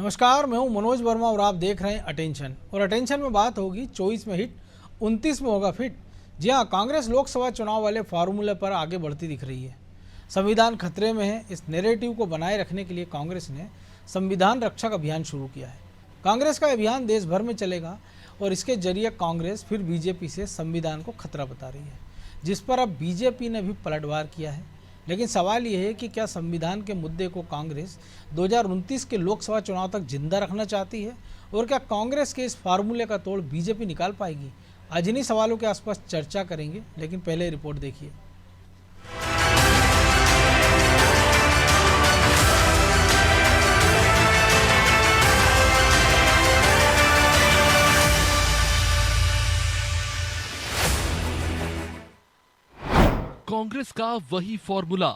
नमस्कार, मैं हूं मनोज वर्मा और आप देख रहे हैं अटेंशन। और अटेंशन में बात होगी 24 में हिट, 29 में होगा फिट। जी हाँ, कांग्रेस लोकसभा चुनाव वाले फार्मूले पर आगे बढ़ती दिख रही है। संविधान खतरे में है, इस नैरेटिव को बनाए रखने के लिए कांग्रेस ने संविधान रक्षक अभियान शुरू किया है। कांग्रेस का अभियान देश भर में चलेगा और इसके जरिए कांग्रेस फिर बीजेपी से संविधान को खतरा बता रही है, जिस पर अब बीजेपी ने भी पलटवार किया है। लेकिन सवाल यह है कि क्या संविधान के मुद्दे को कांग्रेस 2029 के लोकसभा चुनाव तक जिंदा रखना चाहती है, और क्या कांग्रेस के इस फार्मूले का तोड़ बीजेपी निकाल पाएगी? आज इन्हीं सवालों के आसपास चर्चा करेंगे, लेकिन पहले रिपोर्ट देखिए। कांग्रेस का वही फॉर्मूला,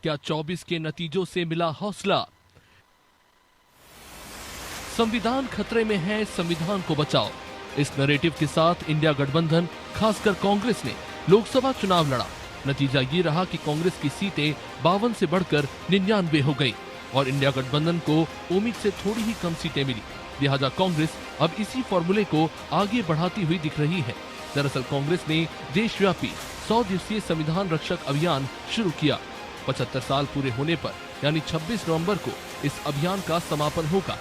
क्या 24 के नतीजों से मिला हौसला? संविधान खतरे में है, संविधान को बचाओ। इस नैरेटिव के साथ इंडिया गठबंधन, खासकर कांग्रेस ने लोकसभा चुनाव लड़ा। नतीजा ये रहा कि कांग्रेस की सीटें 52 से बढ़कर 99 हो गई और इंडिया गठबंधन को उम्मीद से थोड़ी ही कम सीटें मिली। लिहाजा कांग्रेस अब इसी फॉर्मूले को आगे बढ़ाती हुई दिख रही है। दरअसल कांग्रेस ने देशव्यापी 100 दिवसीय संविधान रक्षक अभियान शुरू किया। 75 साल पूरे होने पर यानी 26 नवंबर को इस अभियान का समापन होगा।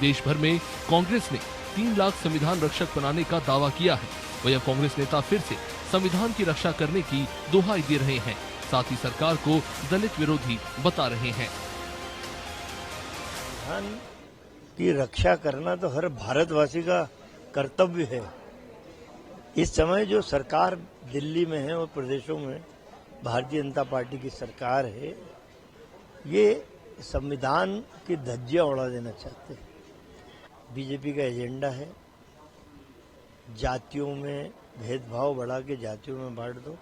देश भर में कांग्रेस ने 3 लाख संविधान रक्षक बनाने का दावा किया है। वह कांग्रेस नेता फिर से संविधान की रक्षा करने की दुहाई दे रहे हैं, साथ ही सरकार को दलित विरोधी बता रहे हैं। संविधान की रक्षा करना तो हर भारतवासी का कर्तव्य है। इस समय जो सरकार दिल्ली में है और प्रदेशों में भारतीय जनता पार्टी की सरकार है, ये संविधान की धज्जियां उड़ा देना चाहते हैं। बीजेपी का एजेंडा है जातियों में भेदभाव बढ़ा के जातियों में बांट दो।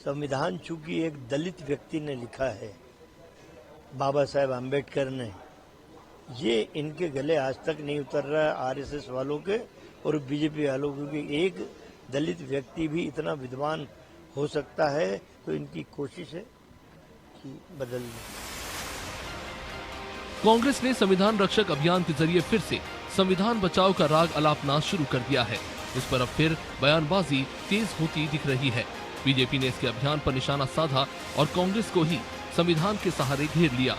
संविधान चूंकि एक दलित व्यक्ति ने लिखा है, बाबा साहेब आम्बेडकर ने, ये इनके गले आज तक नहीं उतर रहा है आरएसएस वालों के और बीजेपी वालों, क्योंकि एक दलित व्यक्ति भी इतना विद्वान हो सकता है, तो इनकी कोशिश है कि बदल दें। कांग्रेस ने संविधान रक्षक अभियान के जरिए फिर से संविधान बचाओ का राग अलापना शुरू कर दिया है। इस पर अब फिर बयानबाजी तेज होती दिख रही है। बीजेपी ने इसके अभियान पर निशाना साधा और कांग्रेस को ही संविधान के सहारे घेर लिया।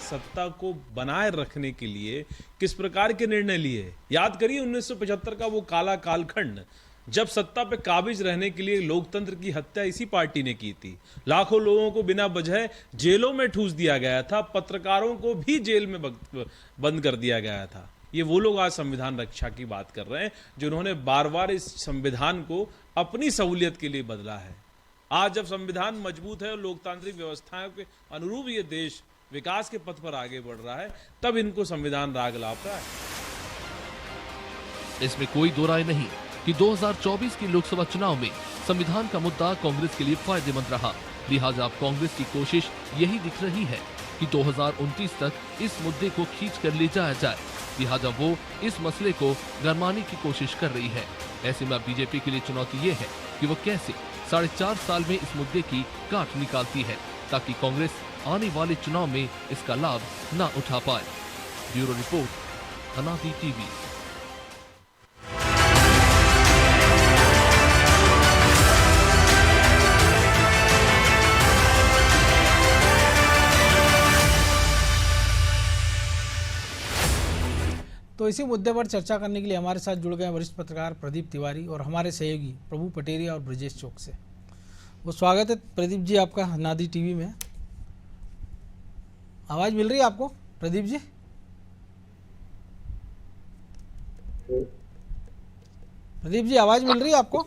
सत्ता को बनाए रखने के लिए किस प्रकार के निर्णय लिए? याद करिए 1975 का वो काला कालखंड, जब सत्ता पे काबिज रहने के लिए लोकतंत्र की हत्या इसी पार्टी ने की थी। लाखों लोगों को बिना वजह जेलों में ठूस दिया गया था, पत्रकारों को भी जेल में बंद कर दिया गया था। ये वो लोग आज संविधान रक्षा की बात कर रहे हैं, जिन्होंने बार बार इस संविधान को अपनी सहूलियत के लिए बदला है। आज जब संविधान मजबूत है और लोकतांत्रिक व्यवस्थाओं के अनुरूप ये देश विकास के पथ पर आगे बढ़ रहा है, तब इनको संविधान राग लाप रहा है। इसमें कोई दो राय नहीं कि 2024 के लोकसभा चुनाव में संविधान का मुद्दा कांग्रेस के लिए फायदेमंद रहा। लिहाजा अब कांग्रेस की कोशिश यही दिख रही है कि 2029 तक इस मुद्दे को खींच कर ले जाया जाए। लिहाजा वो इस मसले को गरमाने की कोशिश कर रही है। ऐसे में बीजेपी के लिए चुनौती ये है कि वो कैसे 4.5 साल में इस मुद्दे की काट निकालती है, ताकि कांग्रेस आने वाले चुनाव में इसका लाभ न उठा पाए। ब्यूरो रिपोर्ट, अनादि टीवी। तो इसी मुद्दे पर चर्चा करने के लिए हमारे साथ जुड़ गए वरिष्ठ पत्रकार प्रदीप तिवारी और हमारे सहयोगी प्रभु पटेरिया और ब्रजेश चौक से। वो स्वागत है प्रदीप जी आपका अनादि टीवी में। आवाज मिल रही है आपको प्रदीप जी? प्रदीप जी आवाज मिल रही है आपको?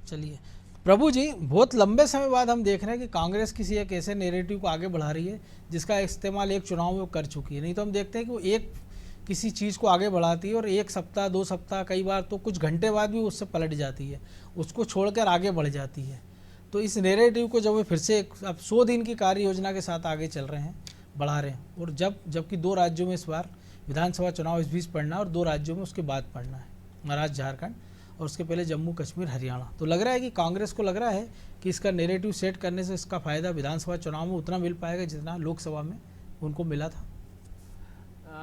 चलिए प्रभु जी, बहुत लंबे समय बाद हम देख रहे हैं कि कांग्रेस किसी एक ऐसे नैरेटिव को आगे बढ़ा रही है जिसका इस्तेमाल एक चुनाव में कर चुकी है। नहीं तो हम देखते हैं कि वो एक किसी चीज़ को आगे बढ़ाती है और 1 सप्ताह 2 सप्ताह कई बार तो कुछ घंटे बाद भी उससे पलट जाती है, उसको छोड़कर आगे बढ़ जाती है। तो इस नैरेटिव को जब वे फिर से अब 100 दिन की कार्य योजना के साथ आगे चल रहे हैं, बढ़ा रहे हैं, और जबकि 2 राज्यों में इस बार विधानसभा चुनाव इस बीच पड़ना है और 2 राज्यों में उसके बाद पड़ना है, महाराष्ट्र झारखंड, और उसके पहले जम्मू कश्मीर हरियाणा। तो लग रहा है कि कांग्रेस को लग रहा है कि इसका नैरेटिव सेट करने से इसका फ़ायदा विधानसभा चुनाव में उतना मिल पाएगा जितना लोकसभा में उनको मिला था।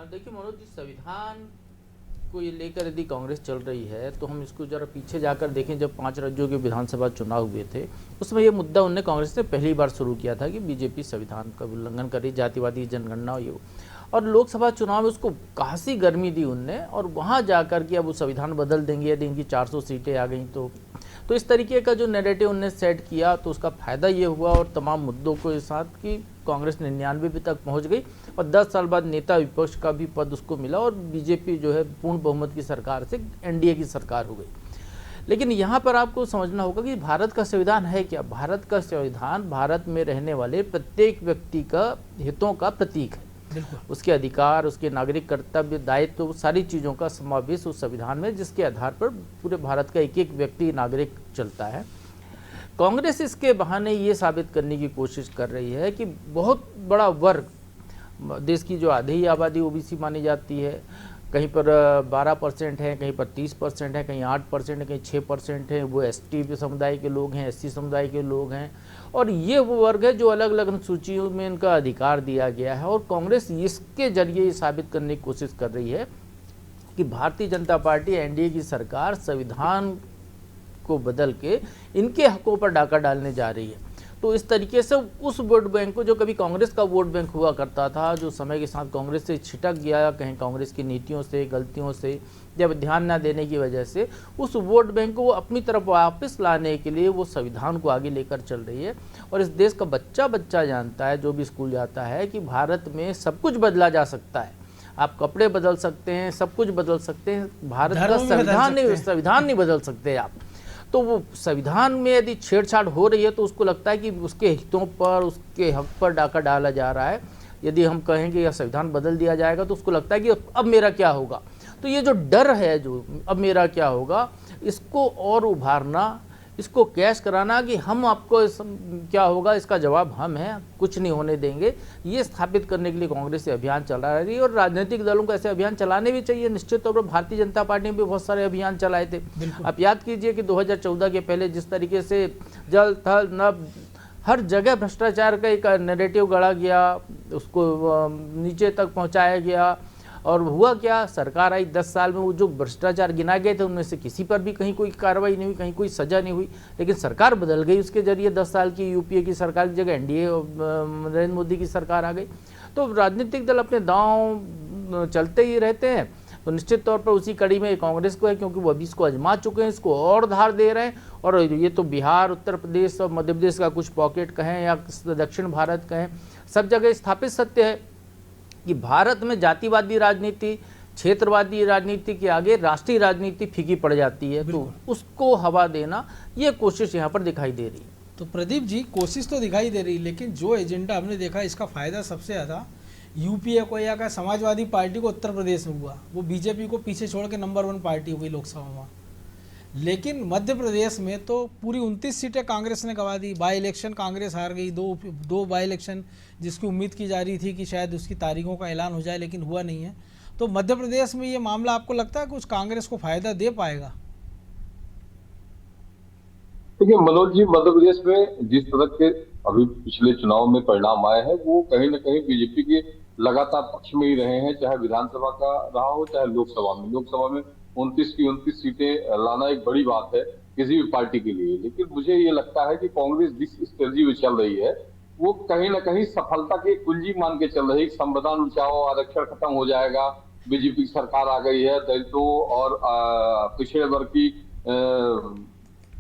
देखिए मनोज जी, संविधान को ये लेकर यदि कांग्रेस चल रही है तो हम इसको जरा पीछे जाकर देखें। जब 5 राज्यों के विधानसभा चुनाव हुए थे उसमें ये मुद्दा उनने कांग्रेस ने पहली बार शुरू किया था कि बीजेपी संविधान का उल्लंघन कर रही, जातिवादी जनगणना ये, और लोकसभा चुनाव में उसको खासी गर्मी दी उनने, और वहाँ जाकर कि अब वो संविधान बदल देंगे यदि इनकी 400 सीटें आ गई तो इस तरीके का जो नैरेटिव उनने सेट किया तो उसका फ़ायदा ये हुआ और तमाम मुद्दों के साथ कि कांग्रेस 99 तक पहुंच गई और 10 साल बाद नेता विपक्ष का भी पद उसको मिला और बीजेपी जो है पूर्ण बहुमत की सरकार से एनडीए की सरकार हो गई। लेकिन यहाँ पर आपको समझना होगा कि भारत का संविधान है क्या। भारत का संविधान भारत में रहने वाले प्रत्येक व्यक्ति का हितों का प्रतीक है। उसके अधिकार, उसके नागरिक कर्तव्य, दायित्व, सारी चीज़ों का समावेश उस संविधान में, जिसके आधार पर पूरे भारत का एक एक व्यक्ति नागरिक चलता है। कांग्रेस इसके बहाने ये साबित करने की कोशिश कर रही है कि बहुत बड़ा वर्ग, देश की जो आधी आबादी ओबीसी मानी जाती है, कहीं पर 12% है, कहीं पर 30% है, कहीं 8% है, कहीं 6% है, वो एसटी समुदाय के लोग हैं, एससी समुदाय के लोग हैं, और ये वो वर्ग है जो अलग अलग सूचियों में इनका अधिकार दिया गया है। और कांग्रेस इसके जरिए ये साबित करने की कोशिश कर रही है कि भारतीय जनता पार्टी एनडीए की सरकार संविधान को बदल के इनके हकों पर डाका डालने जा रही है। तो इस तरीके से उस वोट बैंक को, जो कभी कांग्रेस का वोट बैंक हुआ करता था, जो समय के साथ कांग्रेस से छिटक गया, कहीं कांग्रेस की नीतियों से, गलतियों से, जब ध्यान ना देने की वजह से, उस वोट बैंक को वो अपनी तरफ वापस लाने के लिए वो संविधान को आगे लेकर चल रही है। और इस देश का बच्चा बच्चा जानता है, जो भी स्कूल जाता है, कि भारत में सब कुछ बदला जा सकता है। आप कपड़े बदल सकते हैं, सब कुछ बदल सकते हैं, भारत का संविधान नहीं बदल सकते आप। तो वो संविधान में यदि छेड़छाड़ हो रही है तो उसको लगता है कि उसके हितों पर, उसके हक पर डाका डाला जा रहा है। यदि हम कहेंगे या संविधान बदल दिया जाएगा तो उसको लगता है कि अब मेरा क्या होगा। तो ये जो डर है, जो अब मेरा क्या होगा, इसको और उभारना, इसको कैश कराना कि हम आपको क्या होगा इसका जवाब हम हैं, कुछ नहीं होने देंगे, ये स्थापित करने के लिए कांग्रेस ये अभियान चला रही है। और राजनीतिक दलों को ऐसे अभियान चलाने भी चाहिए। निश्चित तौर पर भारतीय जनता पार्टी ने भी बहुत सारे अभियान चलाए थे। आप याद कीजिए कि 2014 के पहले जिस तरीके से जल थल नभ हर जगह भ्रष्टाचार का एक नैरेटिव गढ़ा गया, उसको नीचे तक पहुँचाया गया, और हुआ क्या, सरकार आई 10 साल में, वो जो भ्रष्टाचार गिना गए थे उनमें से किसी पर भी कहीं कोई कार्रवाई नहीं हुई, कहीं कोई सजा नहीं हुई। लेकिन सरकार बदल गई, उसके जरिए 10 साल की यूपीए की सरकार की जगह एनडीए नरेंद्र मोदी की सरकार आ गई। तो राजनीतिक दल अपने दांव चलते ही रहते हैं। तो निश्चित तौर पर उसी कड़ी में कांग्रेस को है, क्योंकि वो अभी इसको आजमा चुके हैं, इसको और धार दे रहे हैं। और ये तो बिहार, उत्तर प्रदेश और मध्य प्रदेश का कुछ पॉकेट कहें या दक्षिण भारत कहें, सब जगह स्थापित सत्य है कि भारत में जातिवादी राजनीति, क्षेत्रवादी राजनीति के आगे राष्ट्रीय राजनीति फीकी पड़ जाती है। तो उसको हवा देना, ये कोशिश यहाँ पर दिखाई दे रही है। तो प्रदीप जी, कोशिश तो दिखाई दे रही, लेकिन जो एजेंडा हमने देखा, इसका फायदा सबसे ज़्यादा यूपीए को या का समाजवादी पार्टी को उत्तर प्रदेश में हुआ। वो बीजेपी को पीछे छोड़ के नंबर 1 पार्टी हो गई लोकसभा में। लेकिन मध्य प्रदेश में तो पूरी 29 सीटें कांग्रेस ने गंवा दी। बाई इलेक्शन कांग्रेस हार गई, दो बाई इलेक्शन जिसकी उम्मीद की जा रही थी कि शायद उसकी तारीखों का ऐलान हो जाए, लेकिन हुआ नहीं है। तो मध्य प्रदेश में ये मामला आपको लगता है कुछ कांग्रेस को फायदा दे पाएगा? देखिए मनोज जी, मध्य प्रदेश में जिस तरह के अभी पिछले चुनाव में परिणाम आए हैं, वो कहीं न कहीं बीजेपी के लगातार पक्ष में ही रहे हैं, चाहे विधानसभा का रहा हो चाहे लोकसभा में। लोकसभा में 29 की 29 सीटें लाना एक बड़ी बात है किसी भी पार्टी के लिए। लेकिन मुझे ये लगता है कि कांग्रेस जिस स्ट्रेटजी में चल रही है वो कहीं ना कहीं सफलता की कुंजी मान के चल रही है। संविधान बचाओ, आरक्षण खत्म हो जाएगा, बीजेपी की सरकार आ गई है, दलितों और पिछड़े वर्ग की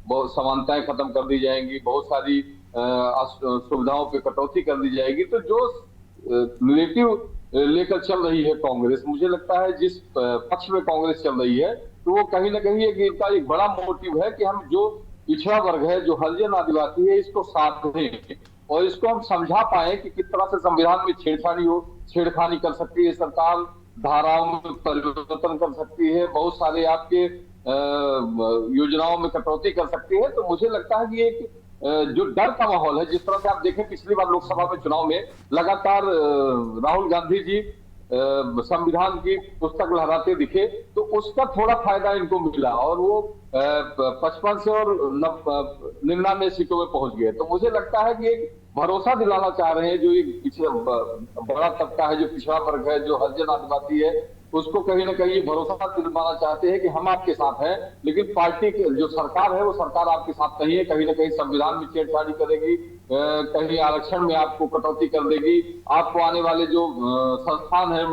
बहुत समानताएं खत्म कर दी जाएंगी, बहुत सारी सुविधाओं पे कटौती कर दी जाएगी। तो जो नेगेटिव लेकर चल रही है कांग्रेस, मुझे लगता है जिस पक्ष में कांग्रेस चल रही है, तो वो कहीं ना कहीं इनका एक बड़ा मोटिव है कि हम जो पिछड़ा वर्ग है, जो हरिजन आदिवासी है, इसको साथ दें और इसको हम समझा पाए कि किस तरह से संविधान में छेड़खानी कर सकती है सरकार, धाराओं में परिवर्तन कर सकती है, बहुत सारे आपके योजनाओं में कटौती कर सकती है। तो मुझे लगता है कि एक जो डर का माहौल है, जिस तरह से आप देखें पिछली बार लोकसभा में चुनाव में लगातार राहुल गांधी जी संविधान की पुस्तक लहराते दिखे, तो उसका थोड़ा फायदा इनको मिला और वो 55 से और 99 सीटों में पहुंच गए। तो मुझे लगता है कि एक भरोसा दिलाना चाह रहे हैं, जो एक पिछड़ा बड़ा तबका है, जो पिछड़ा वर्ग है, जो हरिजन आदिवासी है, उसको कहीं ना कहीं भरोसा दिलवाना चाहते हैं कि हम आपके साथ हैं, लेकिन पार्टी की जो सरकार है वो सरकार आपके साथ नहीं है। कहीं ना कहीं संविधान में छेड़छाड़ी करेगी, कहीं आरक्षण में आपको कटौती कर देगी, आपको आने वाले जो संस्थान है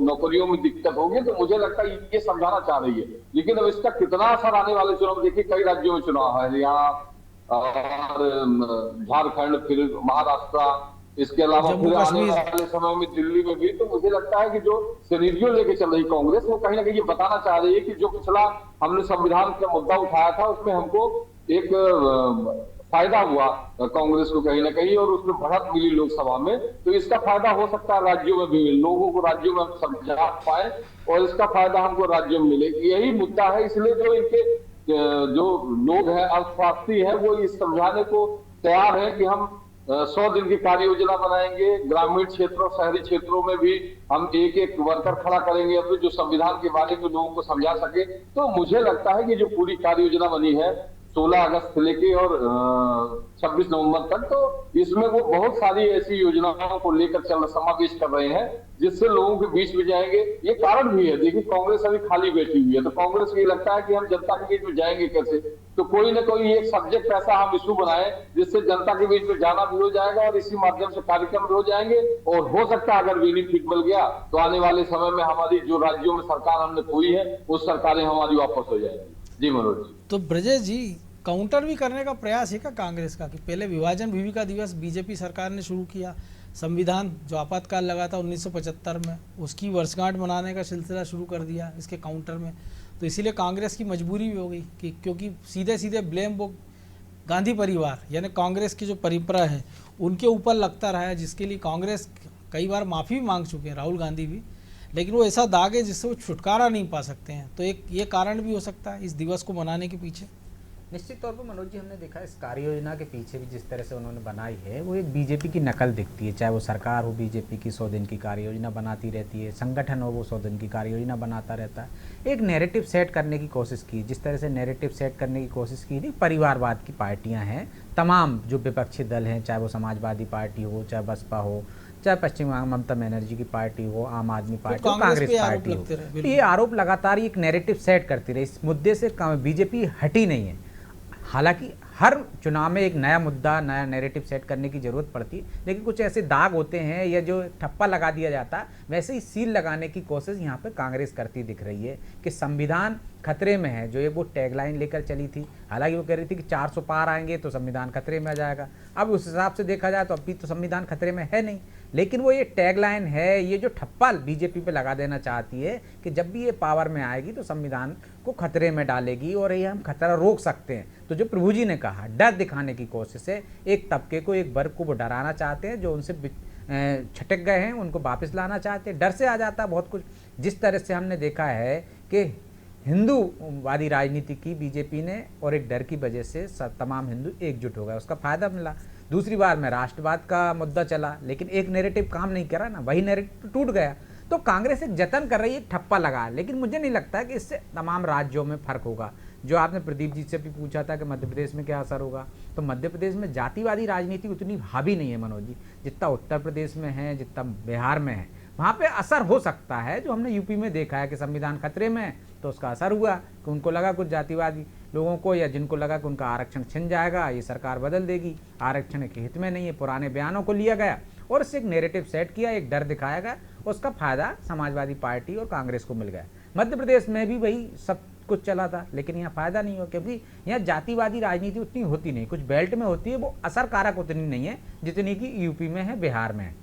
नौकरियों में दिक्कत होगी। तो मुझे लगता है ये समझाना चाह रही है, लेकिन अब इसका कितना असर आने वाले चुनाव देखिए, कई राज्यों में चुनाव है, हरियाणा और झारखंड, फिर महाराष्ट्र, इसके अलावा जम्मू फिर आने कश्मीर। वाले समय में दिल्ली में भी। तो मुझे लगता है कि जो सिनेरियो लेके चल रही कांग्रेस, वो कहीं ना कहीं ये बताना चाह रही है कि जो पिछला हमने संविधान का मुद्दा उठाया था, उसमें हमको एक फायदा हुआ कांग्रेस को कहीं ना कहीं, और उसमें बढ़त मिली लोकसभा में। तो इसका फायदा हो सकता है राज्यों में भी, लोगों को राज्यों में समझा पाए और इसका फायदा हमको राज्यों में मिले। यही मुद्दा है, इसलिए जो इनके जो लोग हैं, अर्थशास्त्री है, वो इस समझाने को तैयार है कि हम 100 दिन की कार्य योजना बनाएंगे, ग्रामीण क्षेत्रों शहरी क्षेत्रों में भी हम एक एक वर्कर खड़ा करेंगे अपने, जो संविधान के बारे में लोगों को समझा सके। तो मुझे लगता है कि जो पूरी कार्य योजना बनी है 16 अगस्त से लेके और 26 नवंबर तक, तो इसमें वो बहुत सारी ऐसी योजनाओं को लेकर समावेश कर रहे हैं, जिससे लोगों के बीच में जाएंगे। ये कारण भी है, देखिए कांग्रेस अभी खाली बैठी हुई है, तो कांग्रेस को ये लगता है कि हम जनता के बीच में जाएंगे कैसे, तो कोई ना कोई एक सब्जेक्ट ऐसा हम इशू बनाए जिससे जनता के बीच में जाना भी हो जाएगा और इसी माध्यम से कार्यक्रम भी हो जाएंगे। और हो सकता है अगर बेनिफिट मिल गया तो आने वाले समय में हमारी जो राज्यों में सरकार हमने खोई है, उस सरकारें हमारी वापस हो जाएंगी। जी मनोज जी। तो ब्रजेश जी, काउंटर भी करने का प्रयास है क्या कांग्रेस का, कि पहले विभाजन भूमिका दिवस बीजेपी सरकार ने शुरू किया, संविधान जो आपातकाल लगा था 1975 में, उसकी वर्षगांठ मनाने का सिलसिला शुरू कर दिया इसके काउंटर में। तो इसीलिए कांग्रेस की मजबूरी भी हो गई कि क्योंकि सीधे सीधे ब्लेम वो गांधी परिवार यानी कांग्रेस की जो परंपरा है उनके ऊपर लगता रहा है, जिसके लिए कांग्रेस कई बार माफ़ी भी मांग चुके हैं, राहुल गांधी भी, लेकिन वो ऐसा दाग है जिससे वो छुटकारा नहीं पा सकते हैं। तो एक ये कारण भी हो सकता है इस दिवस को मनाने के पीछे। निश्चित तौर पर मनोज जी, हमने देखा इस कार्य योजना के पीछे भी जिस तरह से उन्होंने बनाई है, वो एक बीजेपी की नकल दिखती है। चाहे वो सरकार हो, बीजेपी की 100 दिन की कार्य योजना बनाती रहती है, संगठन हो वो 100 दिन की कार्य योजना बनाता रहता है। एक नैरेटिव सेट करने की कोशिश की, जिस तरह से नैरेटिव सेट करने की कोशिश की थी, परिवारवाद की पार्टियाँ हैं, तमाम जो विपक्षी दल हैं, चाहे वो समाजवादी पार्टी हो, चाहे बसपा हो, चाहे पश्चिम बंगाल ममता बनर्जी की पार्टी हो, आम आदमी पार्टी हो, कांग्रेस पार्टी हो, तो ये आरोप लगातार एक नैरेटिव सेट करती रही। इस मुद्दे से बीजेपी हटी नहीं है। हालांकि हर चुनाव में एक नया मुद्दा, नया नैरेटिव सेट करने की जरूरत पड़ती है, लेकिन कुछ ऐसे दाग होते हैं या जो ठप्पा लगा दिया जाता है, वैसे ही सील लगाने की कोशिश यहाँ पे कांग्रेस करती दिख रही है कि संविधान खतरे में है। जो एक वो टैगलाइन लेकर चली थी, हालांकि वो कह रही थी कि 400 पार आएंगे तो संविधान खतरे में आ जाएगा। अब उस हिसाब से देखा जाए तो अभी तो संविधान खतरे में है नहीं, लेकिन वो ये टैगलाइन है, ये जो ठप्पा बीजेपी पे लगा देना चाहती है कि जब भी ये पावर में आएगी तो संविधान को खतरे में डालेगी और ये हम खतरा रोक सकते हैं। तो जो प्रभु जी ने कहा, डर दिखाने की कोशिश है, एक तबके को, एक वर्ग को वो डराना चाहते हैं, जो उनसे छटक गए हैं उनको वापस लाना चाहते हैं। डर से आ जाता है बहुत कुछ। जिस तरह से हमने देखा है कि हिंदूवादी राजनीति की बीजेपी ने, और एक डर की वजह से तमाम हिंदू एकजुट हो गए, उसका फायदा मिला। दूसरी बार में राष्ट्रवाद का मुद्दा चला, लेकिन एक नैरेटिव काम नहीं करा ना, वही नैरेटिव टूट गया। तो कांग्रेस एक जतन कर रही है ठप्पा लगा, लेकिन मुझे नहीं लगता कि इससे तमाम राज्यों में फर्क होगा। जो आपने प्रदीप जी से भी पूछा था कि मध्य प्रदेश में क्या असर होगा, तो मध्य प्रदेश में जातिवादी राजनीति उतनी हावी नहीं है मनोज जी, जितना उत्तर प्रदेश में है, जितना बिहार में है। वहाँ पे असर हो सकता है, जो हमने यूपी में देखा है कि संविधान खतरे में है, तो उसका असर हुआ कि उनको लगा, कुछ जातिवादी लोगों को या जिनको लगा कि उनका आरक्षण छिन जाएगा, ये सरकार बदल देगी, आरक्षण के हित में नहीं है, पुराने बयानों को लिया गया और इससे एक नैरेटिव सेट किया, एक डर दिखाया गया, उसका फायदा समाजवादी पार्टी और कांग्रेस को मिल गया। मध्य प्रदेश में भी वही सब कुछ चला था, लेकिन यहाँ फायदा नहीं हुआ, क्योंकि यहाँ जातिवादी राजनीति उतनी होती नहीं, कुछ बेल्ट में होती है, वो असरकारक उतनी नहीं है जितनी कि यूपी में है, बिहार में है,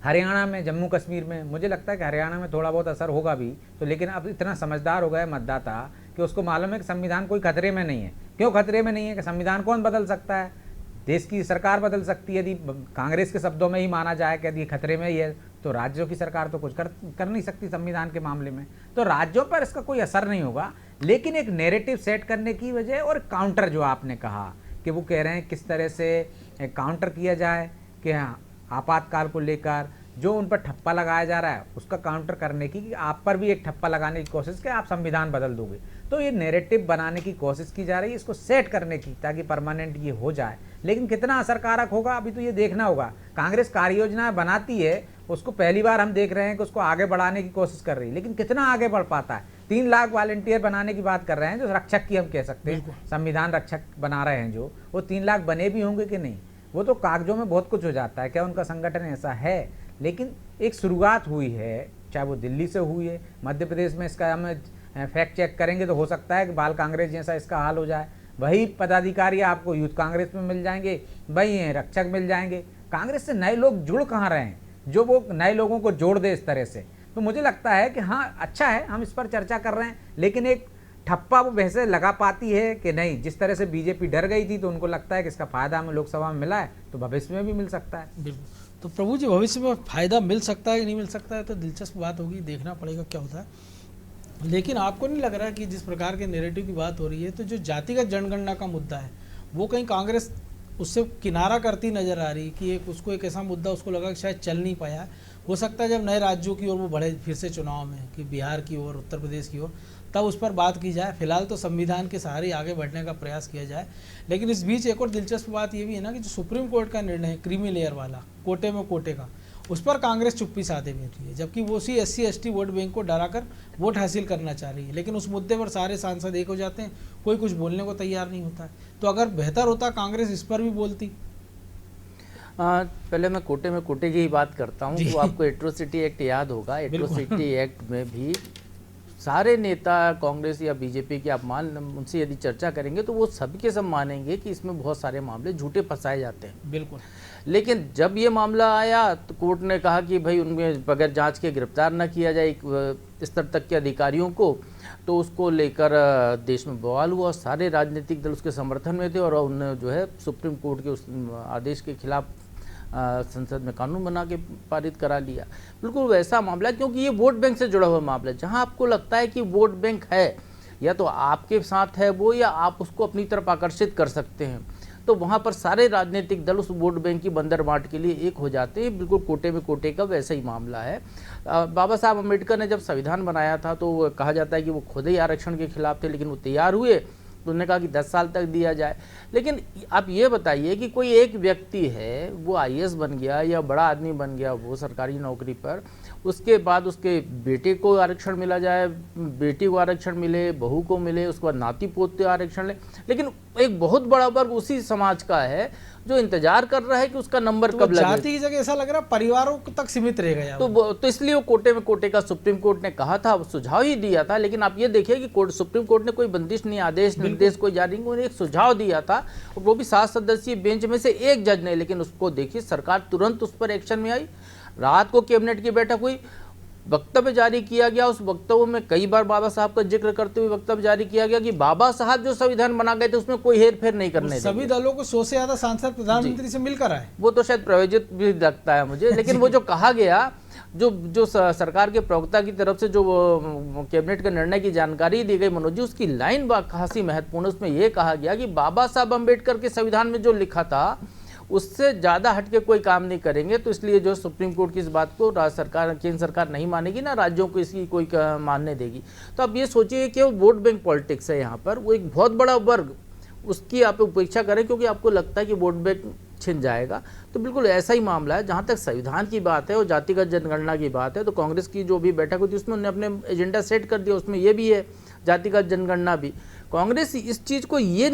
हरियाणा में, जम्मू कश्मीर में। मुझे लगता है कि हरियाणा में थोड़ा बहुत असर होगा भी, तो लेकिन अब इतना समझदार हो गया मतदाता कि उसको मालूम है कि संविधान कोई खतरे में नहीं है। क्यों खतरे में नहीं है? कि संविधान कौन बदल सकता है? देश की सरकार बदल सकती है। यदि कांग्रेस के शब्दों में ही माना जाए कि यदि खतरे में ही है, तो राज्यों की सरकार तो कुछ कर नहीं सकती संविधान के मामले में, तो राज्यों पर इसका कोई असर नहीं होगा। लेकिन एक नैरेटिव सेट करने की वजह, और काउंटर जो आपने कहा कि वो कह रहे हैं किस तरह से काउंटर किया जाए कि हाँ, आपातकाल को लेकर जो उन पर ठप्पा लगाया जा रहा है उसका काउंटर करने की, कि आप पर भी एक ठप्पा लगाने की कोशिश कि आप संविधान बदल दोगे। तो ये नैरेटिव बनाने की कोशिश की जा रही है, इसको सेट करने की, ताकि परमानेंट ये हो जाए। लेकिन कितना असरकारक होगा अभी तो ये देखना होगा। कांग्रेस कार्य योजना बनाती है, उसको पहली बार हम देख रहे हैं कि उसको आगे बढ़ाने की कोशिश कर रही है, लेकिन कितना आगे बढ़ पाता है। 3 लाख वॉलंटियर बनाने की बात कर रहे हैं, जो रक्षक की हम कह सकते हैं, संविधान रक्षक बना रहे हैं जो, वो 3 लाख बने भी होंगे कि नहीं, वो तो कागजों में बहुत कुछ हो जाता है, क्या उनका संगठन ऐसा है। लेकिन एक शुरुआत हुई है, चाहे वो दिल्ली से हुई है, मध्य प्रदेश में इसका हम फैक्ट चेक करेंगे तो हो सकता है कि बाल कांग्रेस जैसा इसका हाल हो जाए। वही पदाधिकारी आपको यूथ कांग्रेस में मिल जाएंगे, वही रक्षक मिल जाएंगे। कांग्रेस से नए लोग जुड़ कहाँ रहे हैं जो वो नए लोगों को जोड़ दे इस तरह से। तो मुझे लगता है कि हाँ, अच्छा है हम इस पर चर्चा कर रहे हैं, लेकिन एक ठप्पा वो वैसे लगा पाती है कि नहीं। जिस तरह से बीजेपी डर गई थी, तो उनको लगता है कि इसका फायदा हमें लोकसभा में मिला है तो भविष्य में भी मिल सकता है। बिल्कुल। तो प्रभु जी, भविष्य में फायदा मिल सकता है कि नहीं मिल सकता है तो दिलचस्प बात होगी, देखना पड़ेगा क्या होता है। लेकिन आपको नहीं लग रहा कि जिस प्रकार के नैरेटिव की बात हो रही है, तो जो जातिगत जनगणना का मुद्दा है वो कहीं कांग्रेस उससे किनारा करती नजर आ रही कि उसको एक ऐसा मुद्दा उसको लगा कि शायद चल नहीं पाया। हो सकता है जब नए राज्यों की ओर वो बढ़े फिर से चुनाव में, कि बिहार की ओर, उत्तर प्रदेश की ओर, तब उस पर बात की जाए। फिलहाल तो संविधान के सहारे आगे बढ़ने का प्रयास किया जाए। लेकिन इस बीच एक और दिलचस्प बात ये भी है ना कि जो सुप्रीम कोर्ट का निर्णय है क्रीमी लेयर वाला, कोटे में कोटे का, उस पर कांग्रेस चुप्पी साधे बैठी है, जबकि वो सी SC/ST वोट बैंक को डराकर वोट हासिल करना चाह रही है। लेकिन उस मुद्दे पर सारे सांसद एक हो जाते हैं, कोई कुछ बोलने को तैयार नहीं होता है। तो अगर बेहतर होता कांग्रेस इस पर भी बोलती। पहले मैं कोटे में कोटे की ही बात करता हूँ, तो आपको एट्रोसिटी एक्ट याद होगा। एट्रोसिटी एक्ट में भी सारे नेता कांग्रेस या बीजेपी के, आप मान उनसे यदि चर्चा करेंगे तो वो सभी के सब मानेंगे कि इसमें बहुत सारे मामले झूठे फंसाए जाते हैं। बिल्कुल। लेकिन जब ये मामला आया तो कोर्ट ने कहा कि भाई उनमें बगैर जांच के गिरफ्तार न किया जाए स्तर तक के अधिकारियों को, तो उसको लेकर देश में बवाल हुआ। सारे राजनीतिक दल उसके समर्थन में थे और उन्होंने जो है सुप्रीम कोर्ट के उस आदेश के खिलाफ संसद में कानून बना के पारित करा लिया। बिल्कुल वैसा मामला है, क्योंकि ये वोट बैंक से जुड़ा हुआ मामला है। जहां आपको लगता है कि वोट बैंक है, या तो आपके साथ है वो, या आप उसको अपनी तरफ आकर्षित कर सकते हैं, तो वहां पर सारे राजनीतिक दल उस वोट बैंक की बंदरबाट के लिए एक हो जाते हैं। बिल्कुल कोटे में कोटे का वैसा ही मामला है। बाबा साहब अम्बेडकर ने जब संविधान बनाया था तो कहा जाता है कि वो खुद ही आरक्षण के खिलाफ थे, लेकिन वो तैयार हुए तो उन्होंने कहा कि 10 साल तक दिया जाए। लेकिन आप ये बताइए कि कोई एक व्यक्ति है, वो IAS बन गया या बड़ा आदमी बन गया वो सरकारी नौकरी पर, उसके बाद उसके बेटे को आरक्षण मिला जाए, बेटी को आरक्षण मिले, बहू को मिले, उसके बाद नाती पोते आरक्षण ले। लेकिन एक बहुत बड़ा वर्ग उसी समाज का है जो इंतजार कर रहा है कि उसका नंबर कब लगे। जाति की जगह ऐसा लग रहा है परिवारों तक सीमित रह गया। तो इसलिए वो कोटे में कोटे का सुप्रीम कोर्ट ने कहा था, सुझाव ही दिया था। लेकिन आप ये देखिए कि सुप्रीम कोर्ट ने कोई बंदिश नहीं, आदेश निर्देश कोई जारी नहीं, उन्होंने एक सुझाव दिया था, और वो भी 7 सदस्यीय बेंच में से एक जज ने। लेकिन उसको देखिए सरकार तुरंत उस पर एक्शन में आई। रात को कैबिनेट की बैठक हुई, वक्तव्य जारी किया गया। उस वक्तव्य में कई बार बाबा साहब का जिक्र करते हुए वक्तव्य जारी किया गया कि बाबा साहब जो संविधान बना गए थे उसमें कोई हेर फेर नहीं करने सभी देंगे। दलों को 100 से ज्यादा सांसद प्रधानमंत्री से मिलकर आए। वो तो शायद प्रायोजित भी लगता है मुझे, लेकिन वो जो कहा गया, जो सरकार के प्रवक्ता की तरफ से जो कैबिनेट के निर्णय की जानकारी दी गई मनोज जी, उसकी लाइन खासी महत्वपूर्ण। उसमें यह कहा गया कि बाबा साहब अम्बेडकर के संविधान में जो लिखा था उससे ज़्यादा हटके कोई काम नहीं करेंगे। तो इसलिए जो सुप्रीम कोर्ट की इस बात को राज्य सरकार, केंद्र सरकार नहीं मानेगी, ना राज्यों को इसकी कोई मानने देगी। तो अब ये सोचिए कि वो वोट बैंक पॉलिटिक्स है यहाँ पर, वो एक बहुत बड़ा वर्ग, उसकी आप उपेक्षा करें क्योंकि आपको लगता है कि वोट बैंक छिन जाएगा। तो बिल्कुल ऐसा ही मामला है। जहाँ तक संविधान की बात है और जातिगत जनगणना की बात है, तो कांग्रेस की जो भी बैठक हुई थी उसमें उन्होंने अपने एजेंडा सेट कर दिया, उसमें ये भी है जातिगत जनगणना भी। कांग्रेस इस चीज़ को ये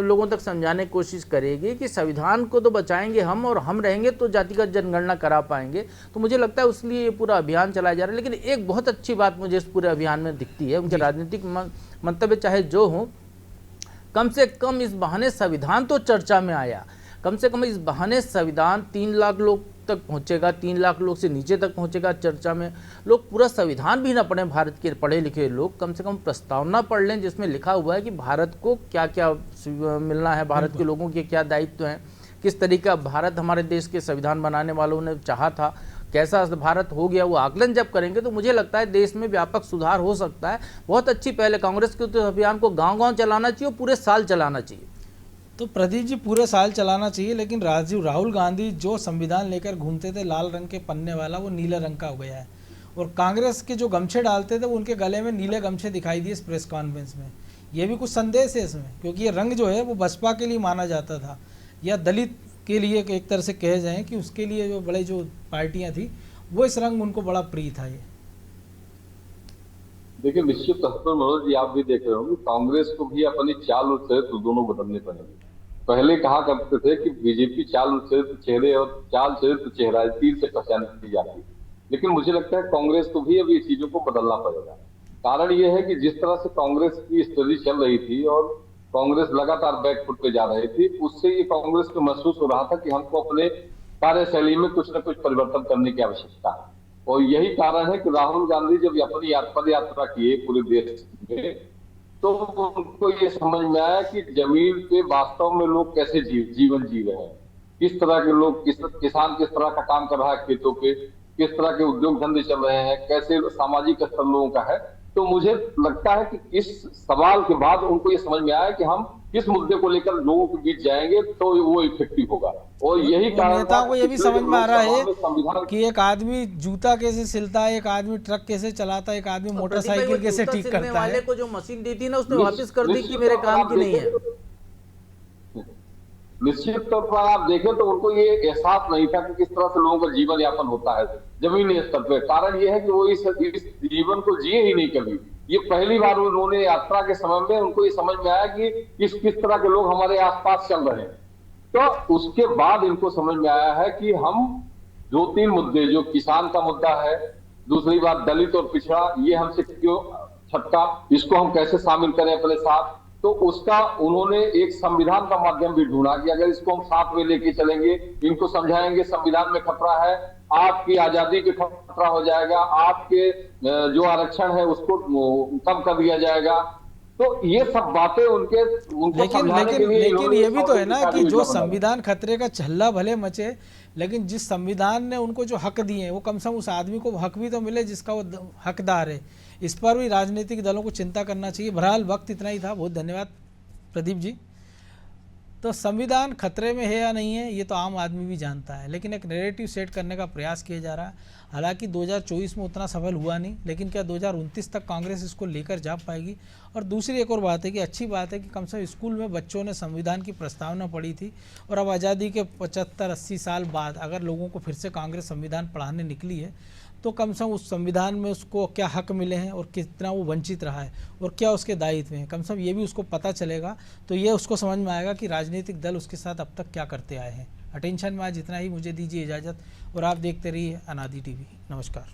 लोगों तक समझाने की कोशिश करेगी कि संविधान को तो बचाएंगे हम, और हम रहेंगे तो जातिगत जनगणना करा पाएंगे। तो मुझे लगता है उसलिए ये पूरा अभियान चलाया जा रहा है। लेकिन एक बहुत अच्छी बात मुझे इस पूरे अभियान में दिखती है, उनके राजनीतिक मंतव्य चाहे जो हों, कम से कम इस बहाने संविधान तो चर्चा में आया। कम से कम इस बहाने संविधान 3 लाख लोग तक पहुंचेगा, 3 लाख लोग से नीचे तक पहुंचेगा चर्चा में। लोग पूरा संविधान भी ना पढ़ें, भारत के पढ़े लिखे लोग कम से कम प्रस्तावना पढ़ लें जिसमें लिखा हुआ है कि भारत को क्या क्या मिलना है, भारत के लोगों के क्या दायित्व हैं, किस तरीका भारत हमारे देश के संविधान बनाने वालों ने चाहा था, कैसा भारत हो गया। वो आकलन जब करेंगे तो मुझे लगता है देश में व्यापक सुधार हो सकता है। बहुत अच्छी पहले कांग्रेस के तो अभियान को गाँव-गाँव चलाना चाहिए और पूरे साल चलाना चाहिए। तो प्रदीप जी, पूरे साल चलाना चाहिए, लेकिन राहुल गांधी जो संविधान लेकर घूमते थे लाल रंग के पन्ने वाला, वो नीले रंग का हो गया है। और कांग्रेस के जो गमछे डालते थे वो उनके गले में नीले गमछे दिखाई दिए इस प्रेस कॉन्फ्रेंस में। ये भी कुछ संदेश है इसमें, क्योंकि ये रंग जो है वो बसपा के लिए माना जाता था, या दलित के लिए एक तरह से कहे जाए कि उसके लिए जो बड़े जो पार्टियां थी वो इस रंग उनको बड़ा प्रिय था। ये देखिए, निश्चित तौर पर मनोज जी, आप भी देख रहे होंगे, कांग्रेस को भी अपनी चाल और चरित्र दोनों बदलने पड़ेंगे। पहले कहा करते थे कि बीजेपी चाल और चरित्र चेहरे और चाल चरित्र चेहरा, तीर से पहचानी जाती है, लेकिन मुझे लगता है कांग्रेस को भी अब ये चीजों को बदलना पड़ेगा। कारण ये है कि जिस तरह से कांग्रेस की स्थिति चल रही थी और कांग्रेस लगातार बैकफुट पे जा रही थी, उससे ये कांग्रेस को महसूस हो रहा था कि हमको अपने कार्यशैली में कुछ न कुछ परिवर्तन करने की आवश्यकता है। और यही कारण है कि राहुल गांधी जब अपनी पद यात्रा किए पूरे देश में, तो उनको ये समझ में आया कि जमीन पे वास्तव में लोग कैसे जीवन जी रहे हैं, किस तरह के लोग, किसान किस तरह का काम कर रहा है खेतों पे, किस तरह के उद्योग धंधे चल रहे हैं, कैसे सामाजिक स्तर लोगों का है। तो मुझे लगता है कि इस सवाल के बाद उनको ये समझ में आया कि हम किस मुद्दे को लेकर लोगों के बीच जाएंगे तो वो इफेक्टिव होगा। और यही कारण नेता को ये भी समझ में आ रहा है कि एक आदमी जूता कैसे सिलता है, एक आदमी ट्रक कैसे चलाता है, एक आदमी मोटरसाइकिल कैसे ठीक करता है। वाले को जो मशीन दी थी ना, उसने वापस कर दी कि मेरे काम की नहीं है। निश्चित तौर पर आप देखें तो उनको ये एहसास नहीं था कि किस तरह से लोगों का जीवन यापन होता है जमीनी स्तर पे। कारण ये है कि वो इस जीवन को जिए ही नहीं कभी। ये पहली बार उन्होंने यात्रा के समय में उनको ये समझ में आया कि किस तरह के लोग हमारे आसपास चल रहे हैं। तो उसके बाद इनको समझ में आया है कि हम 2-3 मुद्दे, जो किसान का मुद्दा है, दूसरी बात दलित और पिछड़ा, ये हमसे क्यों छटका, इसको हम कैसे शामिल करें अपने साथ। तो उसका उन्होंने एक संविधान का माध्यम भी ढूंढा कि अगर इसको हम साथ में लेके चलेंगे, इनको समझाएंगे संविधान में खतरा है, आपकी आजादी पे खतरा हो जाएगा, आपके जो आरक्षण है उसको कम कर दिया जाएगा। तो ये सब बातें उनको लेकिन ये भी तो है ना कि जो संविधान खतरे का छल्ला भले मचे, लेकिन जिस संविधान ने उनको जो हक दिए हैं वो कम से कम उस आदमी को हक भी तो मिले जिसका वो हकदार है। इस पर भी राजनीतिक दलों को चिंता करना चाहिए। बहरहाल वक्त इतना ही था। बहुत धन्यवाद प्रदीप जी। तो संविधान खतरे में है या नहीं है ये तो आम आदमी भी जानता है, लेकिन एक नैरेटिव सेट करने का प्रयास किया जा रहा है। हालांकि 2024 में उतना सफल हुआ नहीं, लेकिन क्या 2029 तक कांग्रेस इसको लेकर जा पाएगी। और दूसरी एक और बात है कि अच्छी बात है कि कम से कम स्कूल में बच्चों ने संविधान की प्रस्तावना पढ़ी थी, और अब आज़ादी के 75-80 साल बाद अगर लोगों को फिर से कांग्रेस संविधान पढ़ाने निकली है तो कम से कम उस संविधान में उसको क्या हक मिले हैं और कितना वो वंचित रहा है और क्या उसके दायित्व हैं, कम से कम ये भी उसको पता चलेगा। तो ये उसको समझ में आएगा कि राजनीतिक दल उसके साथ अब तक क्या करते आए हैं। अटेंशन में आज इतना ही। मुझे दीजिए इजाज़त और आप देखते रहिए अनादि टीवी। नमस्कार।